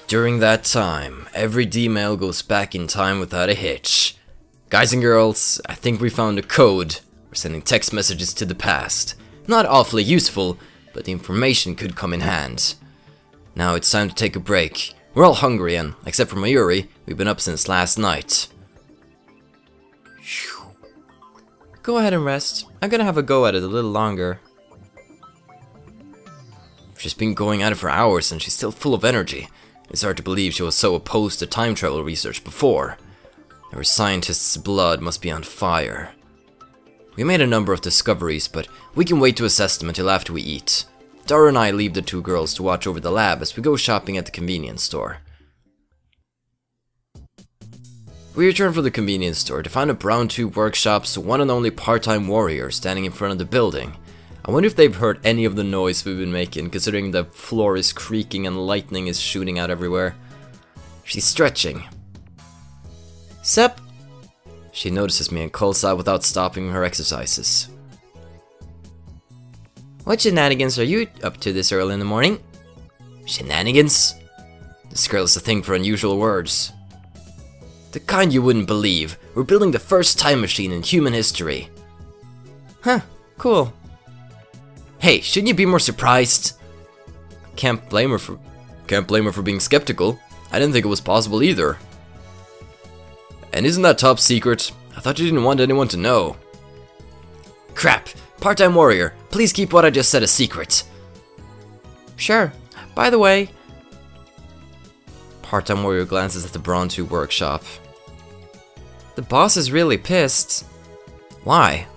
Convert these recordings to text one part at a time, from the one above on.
During that time, every D-mail goes back in time without a hitch. Guys and girls, I think we found a code. We're sending text messages to the past. Not awfully useful, but the information could come in hand. Now it's time to take a break. We're all hungry and, except for Mayuri, we've been up since last night. Go ahead and rest. I'm gonna have a go at it a little longer. She's been going at it for hours and she's still full of energy. It's hard to believe she was so opposed to time travel research before. Our scientist's blood must be on fire. We made a number of discoveries, but we can wait to assess them until after we eat. Dara and I leave the two girls to watch over the lab as we go shopping at the convenience store. We return from the convenience store to find a Brown Tube Workshop's one and only part-time warrior standing in front of the building. I wonder if they've heard any of the noise we've been making, considering the floor is creaking and lightning is shooting out everywhere. She's stretching. Sup? She notices me and calls out without stopping her exercises. What shenanigans are you up to this early in the morning? Shenanigans? This girl is a thing for unusual words. The kind you wouldn't believe. We're building the first time machine in human history. Huh, cool. Hey, shouldn't you be more surprised? Can't blame her for being skeptical. I didn't think it was possible either. And isn't that top secret? I thought you didn't want anyone to know. Crap! Part-time warrior, please keep what I just said a secret. Sure. By the way... Part-time warrior glances at the Brown Tube Workshop. The boss is really pissed. Why?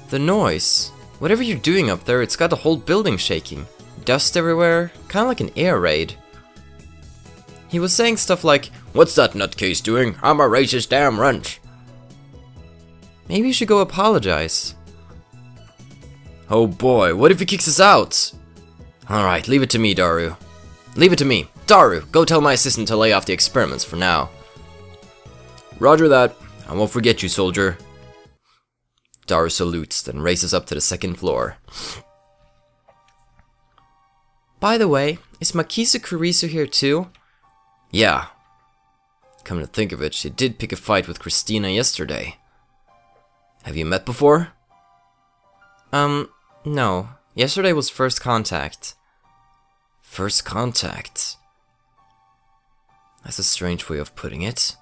The noise. Whatever you're doing up there, it's got the whole building shaking. Dust everywhere, kinda like an air raid. He was saying stuff like, "What's that nutcase doing? I'm a racist damn runt." Maybe you should go apologize. Oh boy, what if he kicks us out? Alright, leave it to me, Daru. Leave it to me. Daru, go tell my assistant to lay off the experiments for now. Roger that. I won't forget you, soldier. Daru salutes, then races up to the second floor. By the way, is Makisa Kurisu here too? Yeah. Come to think of it, she did pick a fight with Christina yesterday. Have you met before? No. Yesterday was first contact. First contact? That's a strange way of putting it.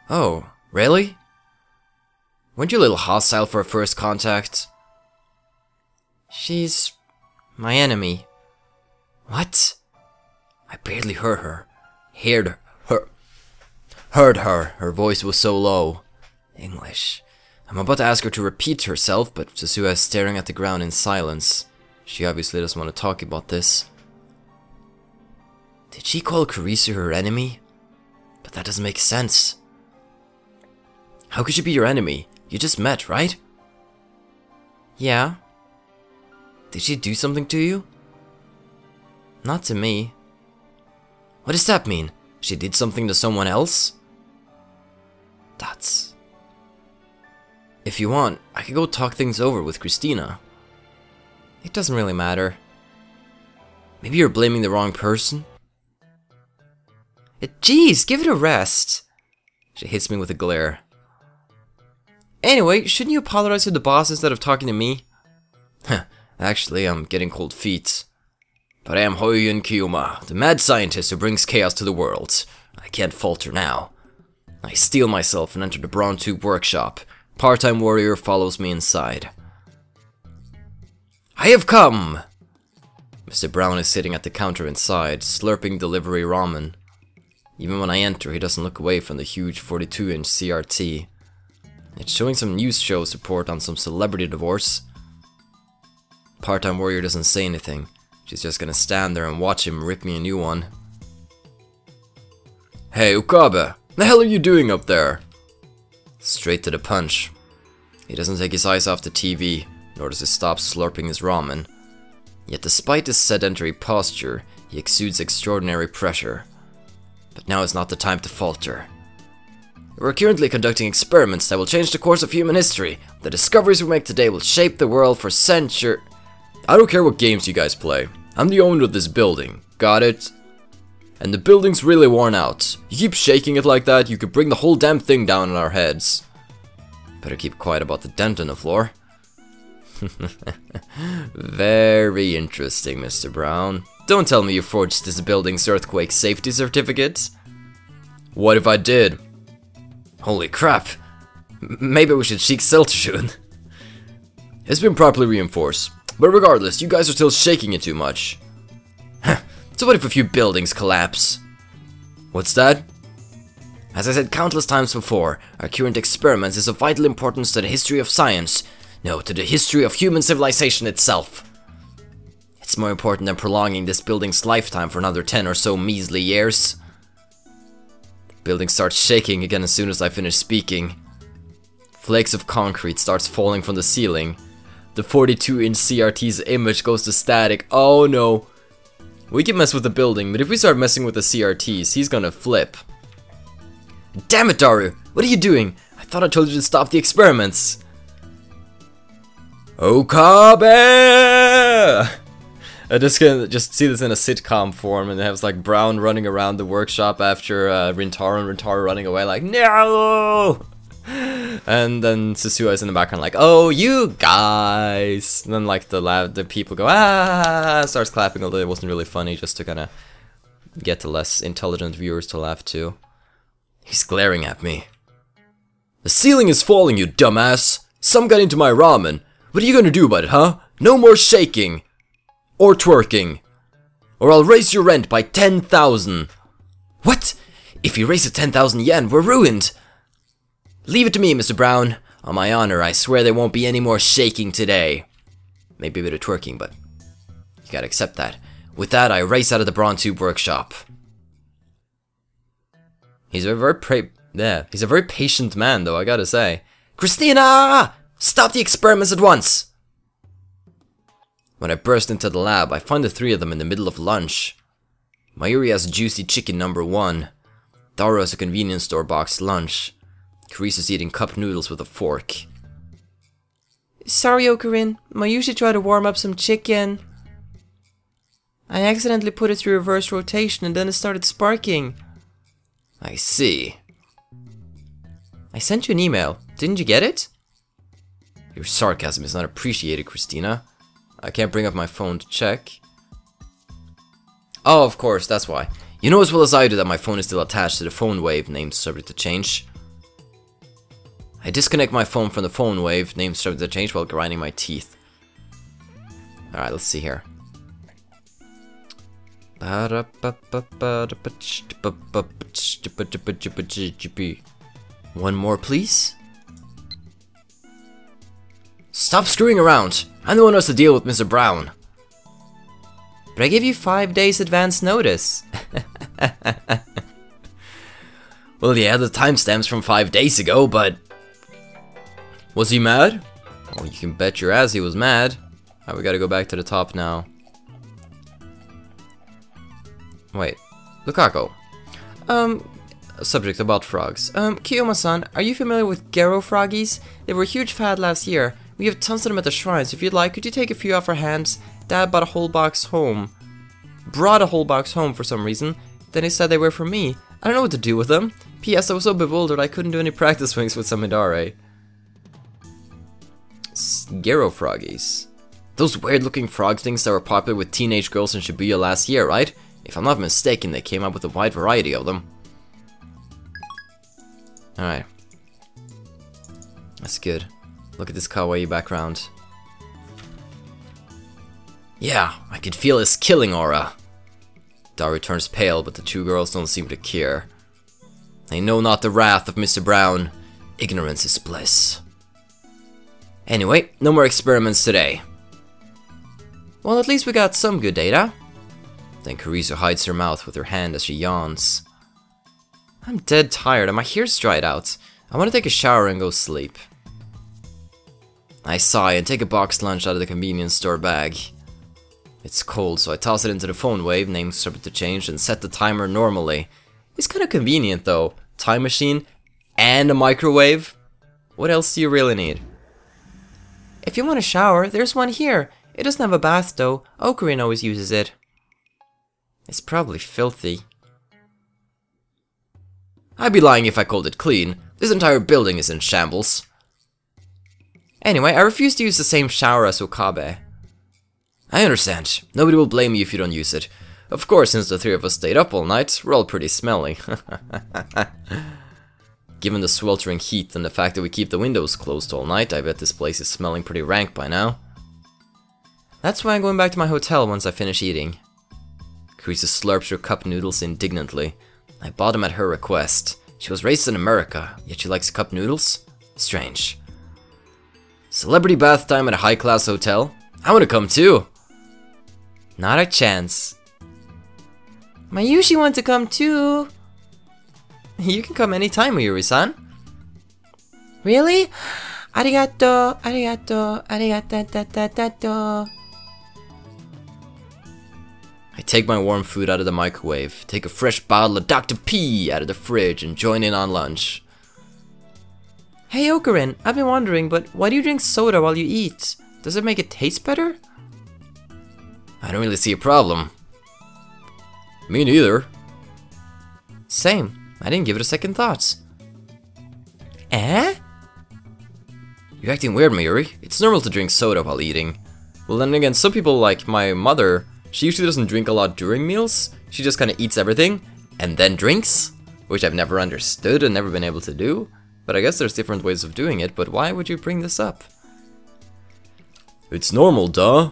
Oh, really? Weren't you a little hostile for a first contact? She's... my enemy. What? I barely heard her. Heard her. Her voice was so low. English. I'm about to ask her to repeat herself, but Susuha is staring at the ground in silence. She obviously doesn't want to talk about this. Did she call Kurisu her enemy? But that doesn't make sense. How could she be your enemy? You just met, right? Yeah. Did she do something to you? Not to me. What does that mean? She did something to someone else? That's... If you want, I could go talk things over with Christina. It doesn't really matter. Maybe you're blaming the wrong person? Jeez, give it a rest. She hits me with a glare. Anyway, shouldn't you apologize to the boss instead of talking to me? Actually, I'm getting cold feet. But I am Hoyun Kiyoma, the mad scientist who brings chaos to the world. I can't falter now. I steel myself and enter the Brown Tube Workshop. Part-time warrior follows me inside. I have come! Mr. Brown is sitting at the counter inside, slurping delivery ramen. Even when I enter, he doesn't look away from the huge 42-inch CRT. It's showing some news shows report on some celebrity divorce. Part-time warrior doesn't say anything. She's just gonna stand there and watch him rip me a new one. Hey, Okabe! The hell are you doing up there? Straight to the punch. He doesn't take his eyes off the TV, nor does he stop slurping his ramen. Yet despite his sedentary posture, he exudes extraordinary pressure. But now is not the time to falter. We're currently conducting experiments that will change the course of human history. The discoveries we make today will shape the world for centuries. I don't care what games you guys play. I'm the owner of this building. got it? And the building's really worn out. You keep shaking it like that, you could bring the whole damn thing down on our heads. Better keep quiet about the dent in the floor. Very interesting, Mr. Brown. Don't tell me you forged this building's earthquake safety certificate. What if I did? Holy crap. Maybe we should seek Siltershun. It's been properly reinforced. But regardless, you guys are still shaking it too much. So what if a few buildings collapse? What's that? As I said countless times before, our current experiments is of vital importance to the history of science. No, to the history of human civilization itself. It's more important than prolonging this building's lifetime for another 10 or so measly years. The building starts shaking again as soon as I finish speaking. Flakes of concrete starts falling from the ceiling. The 42-inch CRT's image goes to static. Oh no. We can mess with the building, but if we start messing with the CRTs, he's gonna flip. Damn it, Daru! What are you doing? I thought I told you to stop the experiments. Okabe! I just can see this in a sitcom form, and it has like Brown running around the workshop after Rintaro, and Rintaro running away like, no! And then Susuha is in the background like, oh, you guys! And then like the people go, ah! Starts clapping, although it wasn't really funny, just to kind of get the less intelligent viewers to laugh too. He's glaring at me. The ceiling is falling, you dumbass! Some got into my ramen. What are you gonna do about it, huh? No more shaking! Or twerking. Or I'll raise your rent by 10,000. What? If you raise it 10,000 yen, we're ruined! Leave it to me, Mr. Brown. On my honor, I swear there won't be any more shaking today. Maybe a bit of twerking, but you gotta accept that. With that, I race out of the Braun Tube workshop. He's a very patient man, though, I gotta say. Christina! Stop the experiments at once! When I burst into the lab, I find the three of them in the middle of lunch. Mayuri has juicy chicken number 1. Daru has a convenience store boxed lunch. Karisa's eating cup noodles with a fork. Sorry, Ocarin. Mayushi tried to warm up some chicken. I accidentally put it through reverse rotation and then it started sparking. I see. I sent you an email. Didn't you get it? Your sarcasm is not appreciated, Christina. I can't bring up my phone to check. Oh, of course, that's why. You know as well as I do that my phone is still attached to the phone wave, named subject to change. I disconnect my phone from the phone wave, named subject to change, while grinding my teeth. Alright, let's see here. One more, please? Stop screwing around! I'm the one who has to deal with Mr. Brown. But I gave you 5 days advance notice. Well, yeah, the timestamp's from 5 days ago, but... Was he mad? Oh, you can bet your ass he was mad. Alright, we gotta go back to the top now. Wait, Lukaku. Subject about frogs. Kiyoma-san, are you familiar with Gero froggies? They were a huge fad last year. We have tons of them at the shrines. If you'd like, could you take a few off our hands? Dad brought a whole box home for some reason. Then he said they were for me. I don't know what to do with them. P.S. I was so bewildered I couldn't do any practice swings with some Midare. Gero froggies. Those weird looking frog things that were popular with teenage girls in Shibuya last year, right? If I'm not mistaken, they came up with a wide variety of them. Alright. That's good. Look at this kawaii background. Yeah, I could feel his killing aura. Daru turns pale, but the two girls don't seem to care. They know not the wrath of Mr. Brown. Ignorance is bliss. Anyway, no more experiments today. Well, at least we got some good data. Then Karisa hides her mouth with her hand as she yawns. I'm dead tired and my hair's dried out. I want to take a shower and go sleep. I sigh and take a boxed lunch out of the convenience store bag. It's cold, so I toss it into the phone wave, named subject to change, and set the timer normally. It's kind of convenient though. Time machine and a microwave. What else do you really need? If you want a shower, there's one here. It doesn't have a bath though. Ocarin always uses it. It's probably filthy. I'd be lying if I called it clean. This entire building is in shambles. Anyway, I refuse to use the same shower as Okabe. I understand. Nobody will blame you if you don't use it. Of course, since the three of us stayed up all night, we're all pretty smelly. Given the sweltering heat and the fact that we keep the windows closed all night, I bet this place is smelling pretty rank by now. That's why I'm going back to my hotel once I finish eating. Carissa slurps her cup noodles indignantly. I bought them at her request. She was raised in America, yet she likes cup noodles? Strange. Celebrity bath time at a high-class hotel? I wanna come too! Not a chance. Mayushi wants to come too. You can come anytime, Mayuri-san. Really? Arigato, arigato, arigato. I take my warm food out of the microwave, take a fresh bottle of Dr. P out of the fridge, and join in on lunch. Hey Ocarin, I've been wondering, but why do you drink soda while you eat? Does it make it taste better? I don't really see a problem. Me neither. Same. I didn't give it a second thought. Eh? You're acting weird, Mayuri. It's normal to drink soda while eating. Well, then again, some people, like my mother, she usually doesn't drink a lot during meals. She just kind of eats everything and then drinks, which I've never understood and never been able to do. But I guess there's different ways of doing it, but why would you bring this up? It's normal, duh.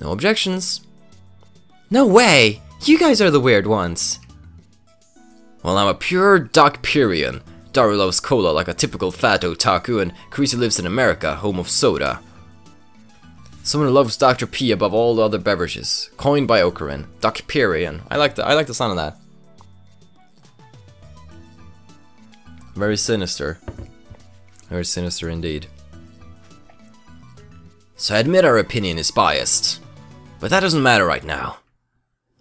No objections. No way! You guys are the weird ones. Well, I'm a pure Docperian. Daru loves cola like a typical fat otaku, and Carissa lives in America, home of soda. Someone who loves Dr. P above all the other beverages. Coined by Ocarin. Docperian. I like the sound of that. Very sinister. Very sinister indeed. So I admit our opinion is biased. But that doesn't matter right now.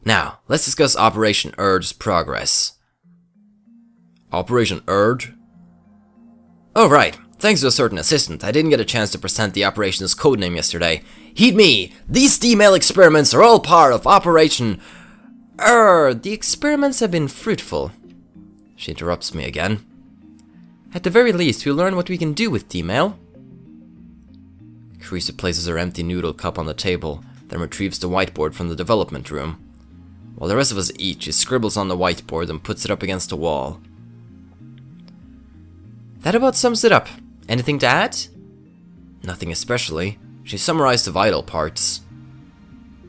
Now, let's discuss Operation Erd's progress. Operation Erd? Oh right, thanks to a certain assistant, I didn't get a chance to present the operation's codename yesterday. Heed me! These D-mail experiments are all part of Operation Erd. The experiments have been fruitful. She interrupts me again. At the very least, we'll learn what we can do with D-mail. Carissa places her empty noodle cup on the table, then retrieves the whiteboard from the development room. While the rest of us eat, she scribbles on the whiteboard and puts it up against a wall. That about sums it up. Anything to add? Nothing especially. She summarized the vital parts.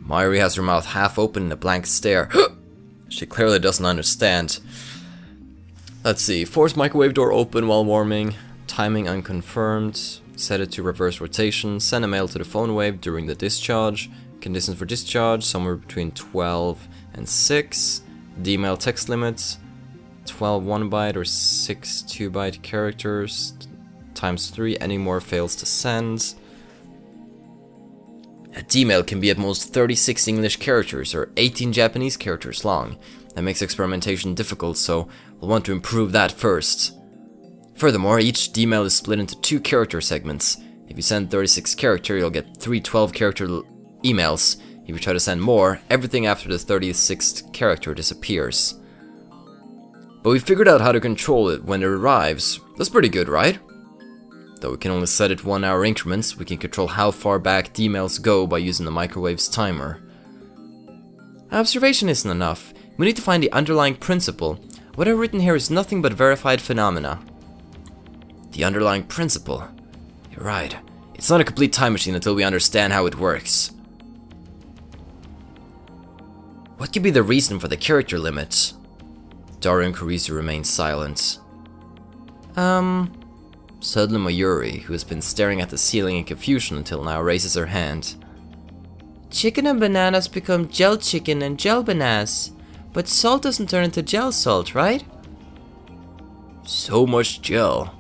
Mayuri has her mouth half open in a blank stare. She clearly doesn't understand. Let's see. Force microwave door open while warming. Timing unconfirmed. Set it to reverse rotation. Send a mail to the phone wave during the discharge. Conditions for discharge somewhere between 12 and 6. D-mail text limits 12 1-byte or 6 2-byte characters times 3. Any more fails to send. A D-mail can be at most 36 English characters or 18 Japanese characters long. That makes experimentation difficult, so we'll want to improve that first. Furthermore, each D-mail is split into 2 character segments. If you send 36 character, you'll get 3 12-character emails. If you try to send more, everything after the 36th character disappears. But we figured out how to control it when it arrives. That's pretty good, right? Though we can only set it 1-hour increments, we can control how far back D-mails go by using the microwave's timer. Observation isn't enough. We need to find the underlying principle. What I've written here is nothing but verified phenomena. The underlying principle? You're right. It's not a complete time machine until we understand how it works. What could be the reason for the character limit? Daru and Carissa remain silent. Suddenly Mayuri, who has been staring at the ceiling in confusion until now, raises her hand. Chicken and bananas become gel chicken and gel bananas. But salt doesn't turn into gel salt, right? So much gel.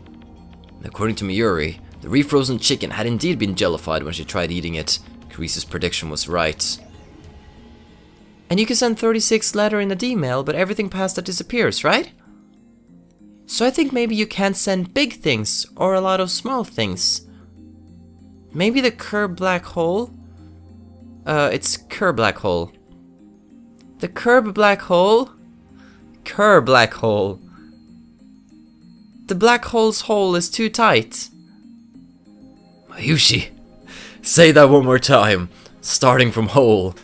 According to Mayuri, the refrozen chicken had indeed been jellified when she tried eating it. Carissa's prediction was right. And you can send 36 letter in a D-mail, but everything past that disappears, right? So I think maybe you can't send big things, or a lot of small things. Maybe the Kerr black hole? It's Kerr black hole. The Kerb black hole? Kerr black hole. The black hole's hole is too tight. Mayushi, say that one more time, starting from hole.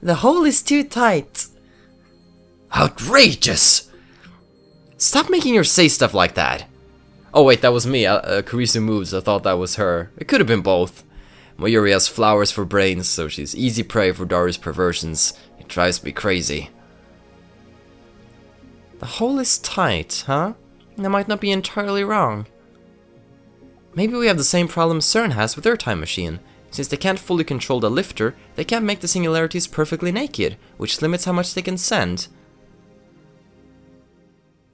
The hole is too tight. Outrageous! Stop making her say stuff like that. Oh wait, that was me. Kurisu moves, I thought that was her. It could have been both. Mayuri has flowers for brains, so she's easy prey for Daru's perversions. It drives me crazy. The hole is tight, huh? That might not be entirely wrong. Maybe we have the same problem CERN has with their time machine. Since they can't fully control the lifter, they can't make the singularities perfectly naked, which limits how much they can send.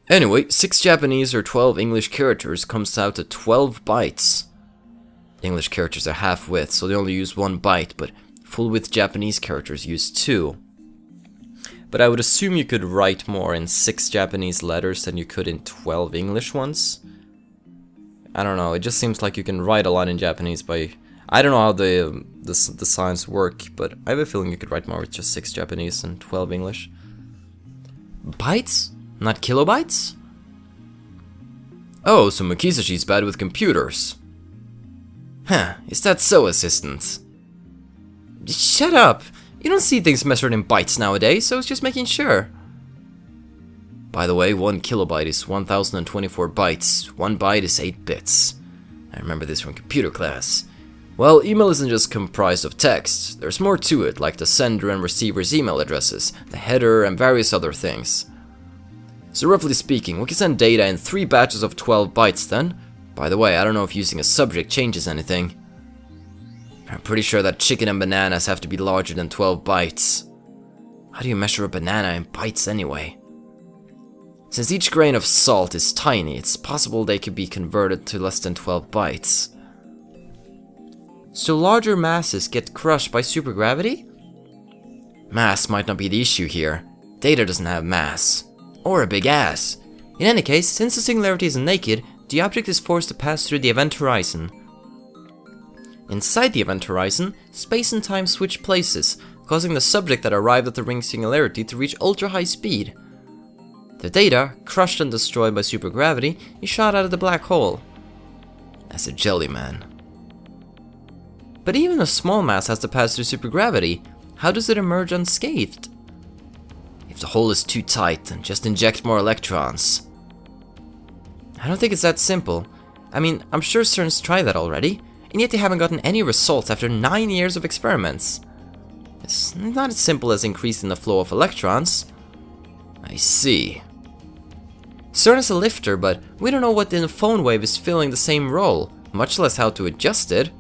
Anyway, 6 Japanese or 12 English characters comes out to 12 bytes. English characters are half-width, so they only use 1 byte, but full-width Japanese characters use 2. But I would assume you could write more in 6 Japanese letters than you could in 12 English ones. I don't know, it just seems like you can write a lot in Japanese by... I don't know how the signs work, but I have a feeling you could write more with just 6 Japanese and 12 English. Bytes? Not kilobytes? Oh, so Makisashi's bad with computers. Huh, is that so, assistant? Shut up! You don't see things measured in bytes nowadays, so I was just making sure. By the way, 1 kilobyte is 1024 bytes. 1 byte is 8 bits. I remember this from computer class. Well, email isn't just comprised of text. There's more to it, like the sender and receiver's email addresses, the header, and various other things. So roughly speaking, we can send data in 3 batches of 12 bytes then. By the way, I don't know if using a subject changes anything. I'm pretty sure that chicken and bananas have to be larger than 12 bytes. How do you measure a banana in bytes anyway? Since each grain of salt is tiny, it's possible they could be converted to less than 12 bytes. So larger masses get crushed by supergravity? Mass might not be the issue here. Data doesn't have mass. Or a big ass. In any case, since the singularity isn't naked, the object is forced to pass through the event horizon. Inside the event horizon, space and time switch places, causing the subject that arrived at the ring singularity to reach ultra-high speed. The data, crushed and destroyed by supergravity, is shot out of the black hole. As a jelly man. But even a small mass has to pass through supergravity. How does it emerge unscathed? If the hole is too tight, then just inject more electrons. I don't think it's that simple. I mean, I'm sure CERN's tried that already, and yet they haven't gotten any results after 9 years of experiments. It's not as simple as increasing the flow of electrons. I see. CERN is a lifter, but we don't know what in the phone wave is filling the same role, much less how to adjust it.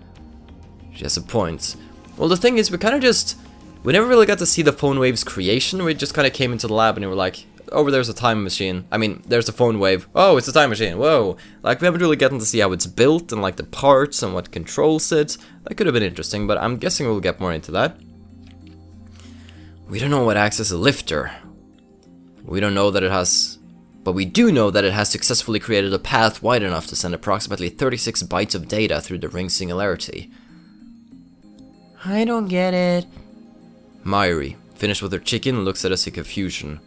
She has a point. Well, the thing is, we never really got to see the phone wave's creation. We just kind of came into the lab and we were like, oh, there's a time machine. I mean, there's a phone wave. Oh, it's a time machine. Whoa. Like, we haven't really gotten to see how it's built and like the parts and what controls it. That could have been interesting, but I'm guessing we'll get more into that. We don't know what acts as a lifter. We don't know that it has... But we do know that it has successfully created a path wide enough to send approximately 36 bytes of data through the ring singularity. I don't get it. Mayuri, finished with her chicken, looks at us in confusion.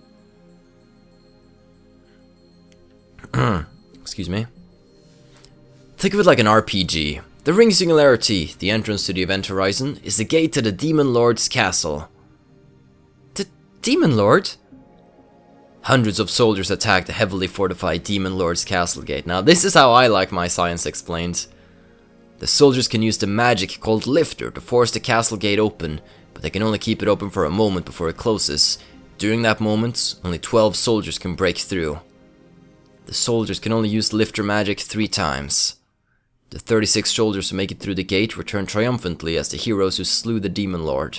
Excuse me. Think of it like an RPG. The ring singularity, the entrance to the event horizon, is the gate to the Demon Lord's castle. The Demon Lord? Hundreds of soldiers attack the heavily fortified Demon Lord's castle gate. Now this is how I like my science explained. The soldiers can use the magic called Lifter to force the castle gate open, but they can only keep it open for a moment before it closes. During that moment, only 12 soldiers can break through. The soldiers can only use Lifter magic 3 times. The 36 soldiers who make it through the gate return triumphantly as the heroes who slew the Demon Lord.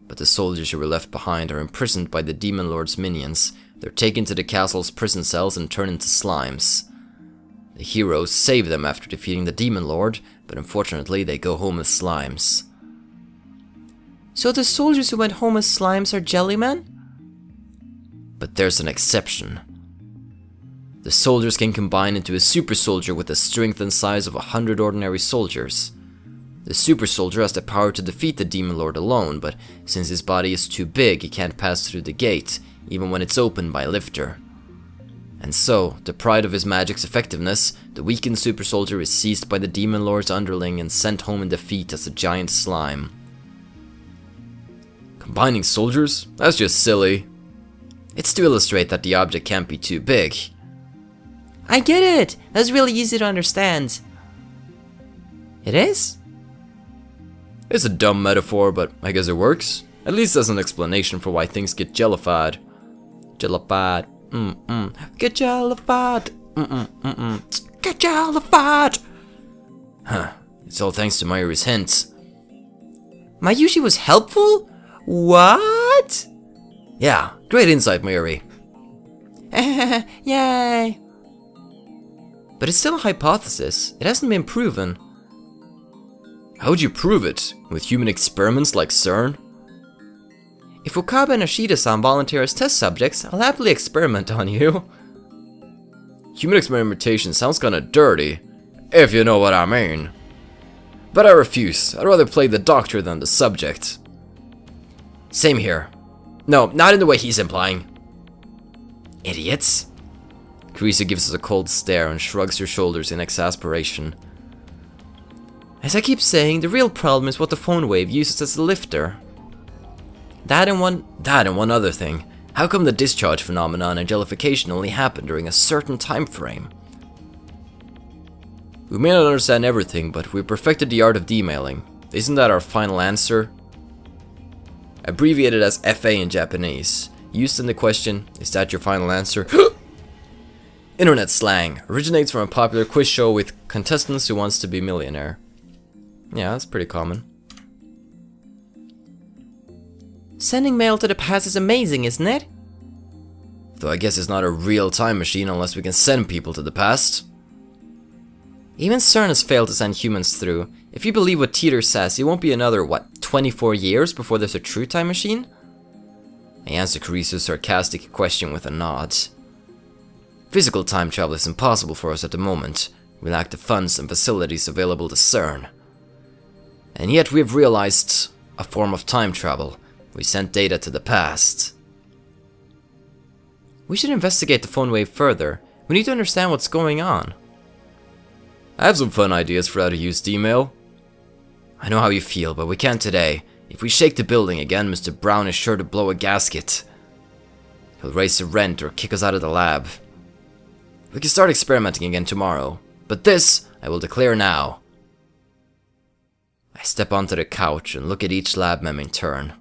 But the soldiers who were left behind are imprisoned by the Demon Lord's minions. They're taken to the castle's prison cells and turned into slimes. The heroes save them after defeating the Demon Lord, but unfortunately they go home as slimes. So the soldiers who went home as slimes are jellymen? But there's an exception. The soldiers can combine into a super soldier with the strength and size of 100 ordinary soldiers. The super soldier has the power to defeat the Demon Lord alone, but since his body is too big, he can't pass through the gate, even when it's opened by a lifter. And so, deprived of his magic's effectiveness, the weakened super soldier is seized by the Demon Lord's underling and sent home in defeat as a giant slime. Combining soldiers? That's just silly. It's to illustrate that the object can't be too big. I get it! That's really easy to understand. It is? It's a dumb metaphor, but I guess it works. At least as an explanation for why things get jellified. Jellified. Get jellified. Get jellified. Huh. It's all thanks to Mayuri's hints. Mayushi was helpful? What? Yeah, great insight, Mayuri. Yay! But it's still a hypothesis. It hasn't been proven. How would you prove it? With human experiments like CERN? If Wakaba and Ashida-san volunteer as test subjects, I'll happily experiment on you. Human experimentation sounds kinda dirty, if you know what I mean. But I refuse. I'd rather play the doctor than the subject. Same here. No, not in the way he's implying. Idiots. Carissa gives us a cold stare and shrugs her shoulders in exasperation. As I keep saying, the real problem is what the phone wave uses as a lifter. That and one other thing. How come the discharge phenomenon and jellification only happen during a certain time frame? We may not understand everything, but we perfected the art of demailing. Isn't that our final answer? Abbreviated as FA in Japanese. Used in the question, is that your final answer? Internet slang. Originates from a popular quiz show with contestants who wants to be millionaire. Yeah, that's pretty common. Sending mail to the past is amazing, isn't it? Though I guess it's not a real time machine unless we can send people to the past. Even CERN has failed to send humans through. If you believe what Teeter says, it won't be another, what, 24 years before there's a true time machine? I answer Carissa's sarcastic question with a nod. Physical time travel is impossible for us at the moment. We lack the funds and facilities available to CERN. And yet we have realized a form of time travel. We sent data to the past. We should investigate the phone wave further. We need to understand what's going on. I have some fun ideas for how to use D-mail. I know how you feel, but we can't today. If we shake the building again, Mr. Brown is sure to blow a gasket. He'll raise the rent or kick us out of the lab. We can start experimenting again tomorrow, but this I will declare now. I step onto the couch and look at each lab mem in turn.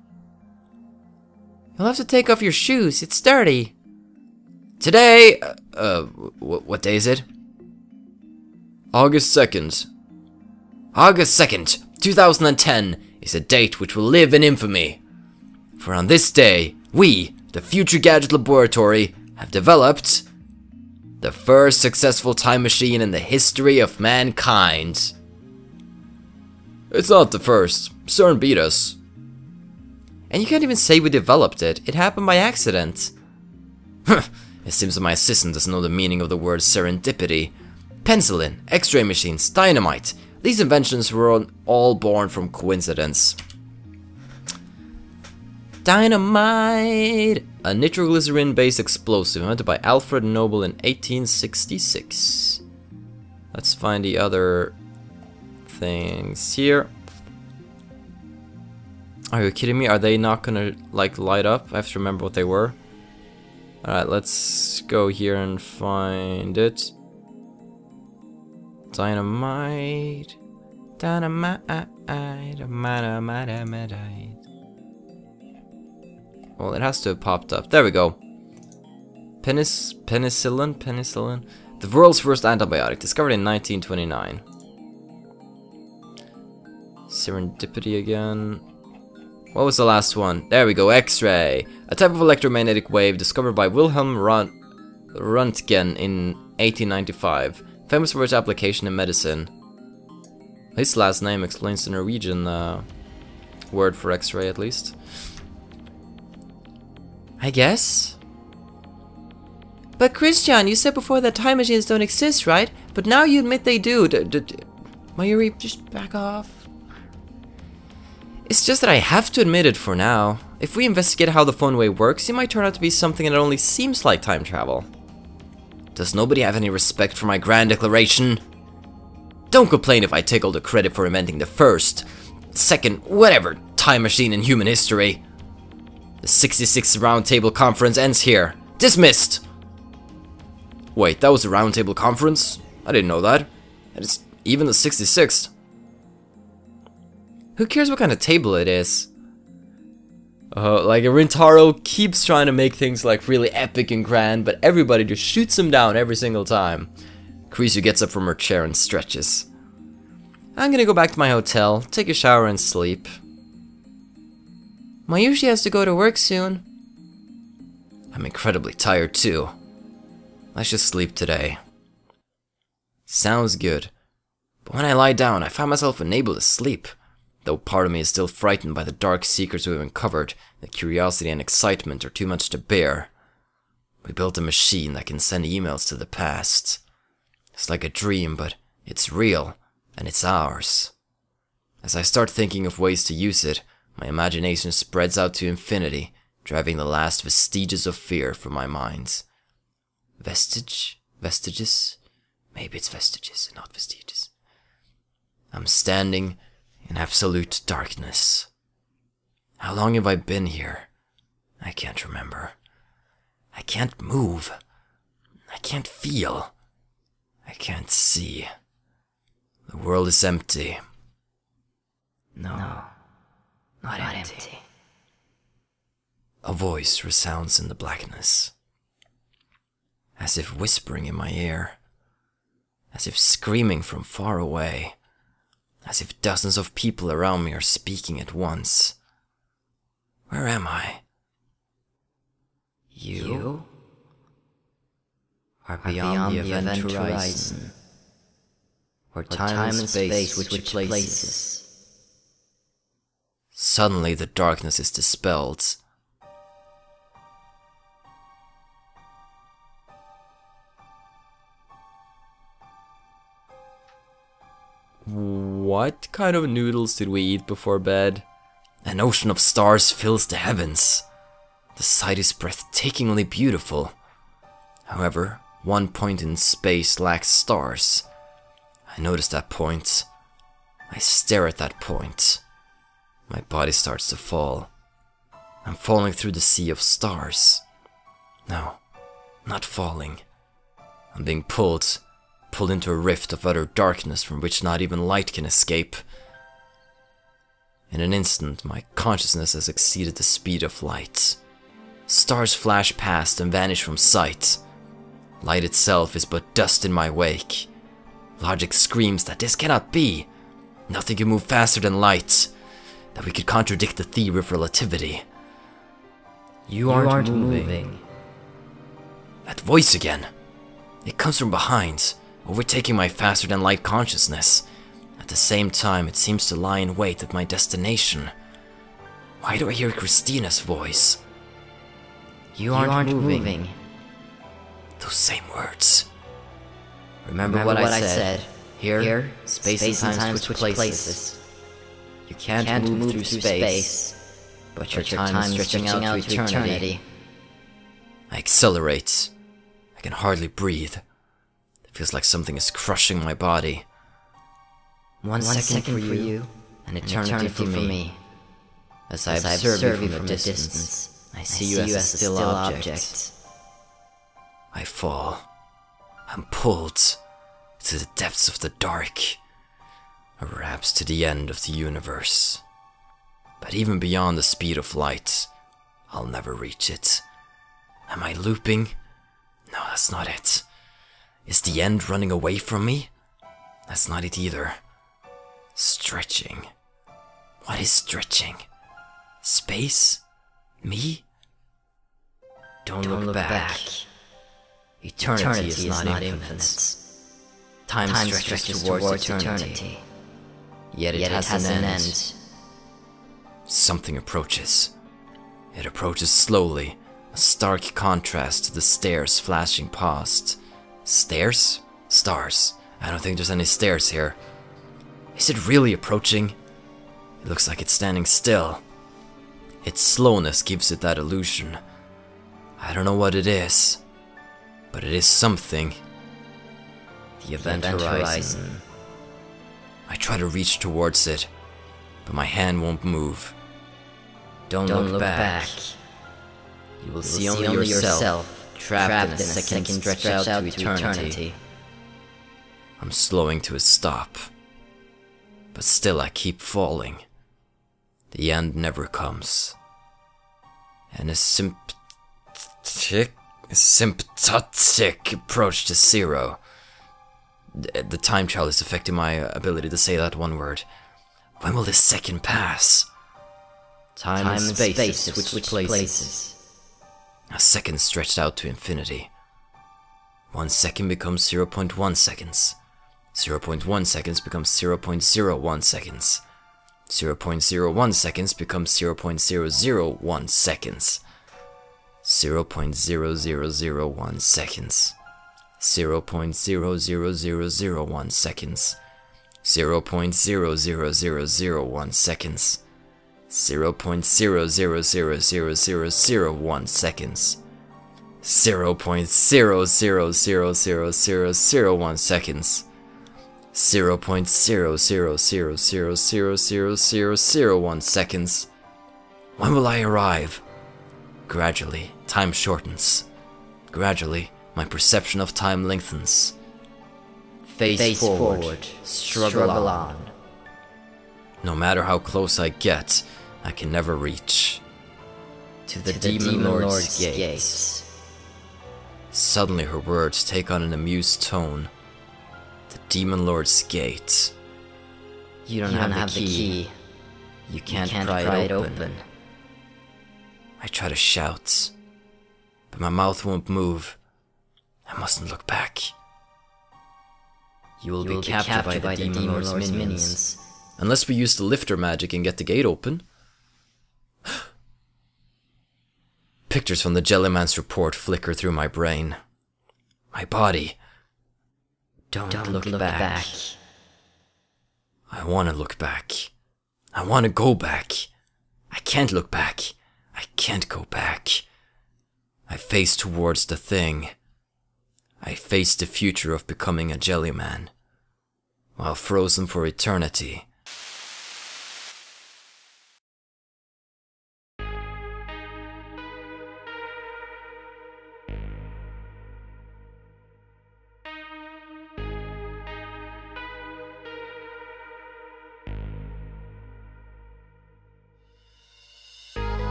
You'll have to take off your shoes, it's dirty. Today, what day is it? August 2nd. August 2nd, 2010 is a date which will live in infamy. For on this day, we, the Future Gadget Laboratory, have developed the first successful time machine in the history of mankind. It's not the first. CERN beat us. And you can't even say we developed it. It happened by accident. It seems that my assistant doesn't know the meaning of the word serendipity. Penicillin, X-ray machines, dynamite. These inventions were all born from coincidence. Dynamite! A nitroglycerin-based explosive invented by Alfred Nobel in 1866. Let's find the other things here. Are you kidding me? Are they not gonna like light up? I have to remember what they were. Alright, let's go here and find it. Dynamite. Dynamite. Dynamite. Well, it has to have popped up. There we go. Penicillin. The world's first antibiotic, discovered in 1929. Serendipity again. What was the last one? There we go, X-ray. A type of electromagnetic wave discovered by Wilhelm Röntgen in 1895. Famous for its application in medicine. His last name explains the Norwegian word for X-ray, at least. I guess. But Christian, you said before that time machines don't exist, right? But now you admit they do. Mayuri, just back off. It's just that I have to admit it for now. If we investigate how the Fun Way works, it might turn out to be something that only seems like time travel. Does nobody have any respect for my grand declaration? Don't complain if I take all the credit for inventing the first, second, whatever, time machine in human history. The 66th Roundtable Conference ends here. Dismissed! Wait, that was a Roundtable Conference? I didn't know that. And it's even the 66th. Who cares what kind of table it is? Like Rintaro keeps trying to make things like really epic and grand, but everybody just shoots him down every single time. Kurisu gets up from her chair and stretches. I'm gonna go back to my hotel, take a shower and sleep. Mayushi has to go to work soon. I'm incredibly tired too. I should sleep today. Sounds good. But when I lie down, I find myself unable to sleep. Though part of me is still frightened by the dark secrets we've uncovered, the curiosity and excitement are too much to bear. We built a machine that can send emails to the past. It's like a dream, but it's real, and it's ours. As I start thinking of ways to use it, my imagination spreads out to infinity, driving the last vestiges of fear from my mind. Vestige? Vestiges? Maybe it's vestiges and not vestiges. I'm standing in absolute darkness. How long have I been here? I can't remember. I can't move. I can't feel. I can't see. The world is empty. No, not empty. A voice resounds in the blackness, as if whispering in my ear, as if screaming from far away, as if dozens of people around me are speaking at once. Where am I? You are beyond the event horizon, where time and space switch places. Suddenly the darkness is dispelled. What kind of noodles did we eat before bed? An ocean of stars fills the heavens. The sight is breathtakingly beautiful. However, one point in space lacks stars. I notice that point. I stare at that point. My body starts to fall. I'm falling through the sea of stars. No, not falling. I'm being pulled into a rift of utter darkness from which not even light can escape. In an instant, my consciousness has exceeded the speed of light. Stars flash past and vanish from sight. Light itself is but dust in my wake. Logic screams that this cannot be. Nothing can move faster than light. That we could contradict the theory of relativity. You aren't moving. That voice again. It comes from behind, overtaking my faster-than-light consciousness. At the same time, it seems to lie in wait at my destination. Why do I hear Christina's voice? You aren't moving. Those same words. Remember what I said. Here, space and time switch places. You can't move through space, but your time is stretching out to eternity. I accelerate. I can hardly breathe. It feels like something is crushing my body. One second for you, an eternity for me. As I observe you from a distance, I see you as a still object. I fall. I'm pulled to the depths of the dark, or perhaps to the end of the universe. But even beyond the speed of light, I'll never reach it. Am I looping? No, that's not it. Is the end running away from me? That's not it either. Stretching. What is stretching? Space? Me? Don't look back. Eternity is not infinite. Time stretches towards eternity. Yet it has an end. Something approaches. It approaches slowly, a stark contrast to the stairs flashing past. Stairs? Stars. I don't think there's any stairs here. Is it really approaching? It looks like it's standing still. Its slowness gives it that illusion. I don't know what it is, but it is something. The event horizon. I try to reach towards it, but my hand won't move. Don't look back. You will see only yourself, trapped in a second stretched out to eternity. I'm slowing to a stop, but still I keep falling. The end never comes. And a symptotic approach to zero. The time child is affecting my ability to say that one word. When will this second pass? Time and space have switched places. A second stretched out to infinity. 1 second becomes 0.1 seconds. 0.1 seconds becomes 0.01 seconds. 0.01 seconds becomes 0.001 seconds. 0.0001 seconds. 0.00001 seconds. 0.00001 seconds. 0.0000001 seconds. 0.0000001 seconds. 0.0000001 seconds. When will I arrive? Gradually, time shortens. Gradually, my perception of time lengthens. Face forward, struggle on. No matter how close I get, I can never reach. To the Demon Lord's gates. Suddenly her words take on an amused tone. The Demon Lord's gate. You don't have the key. You can't pry it open. I try to shout, but my mouth won't move. I mustn't look back. You will be captured by the Demon Lord's minions. Unless we use the lifter magic and get the gate open. Pictures from the Jellyman's report flicker through my brain. My body. Don't look back. I want to look back. I want to go back. I can't look back. I can't go back. I face towards the thing. I face the future of becoming a Jellyman. While frozen for eternity,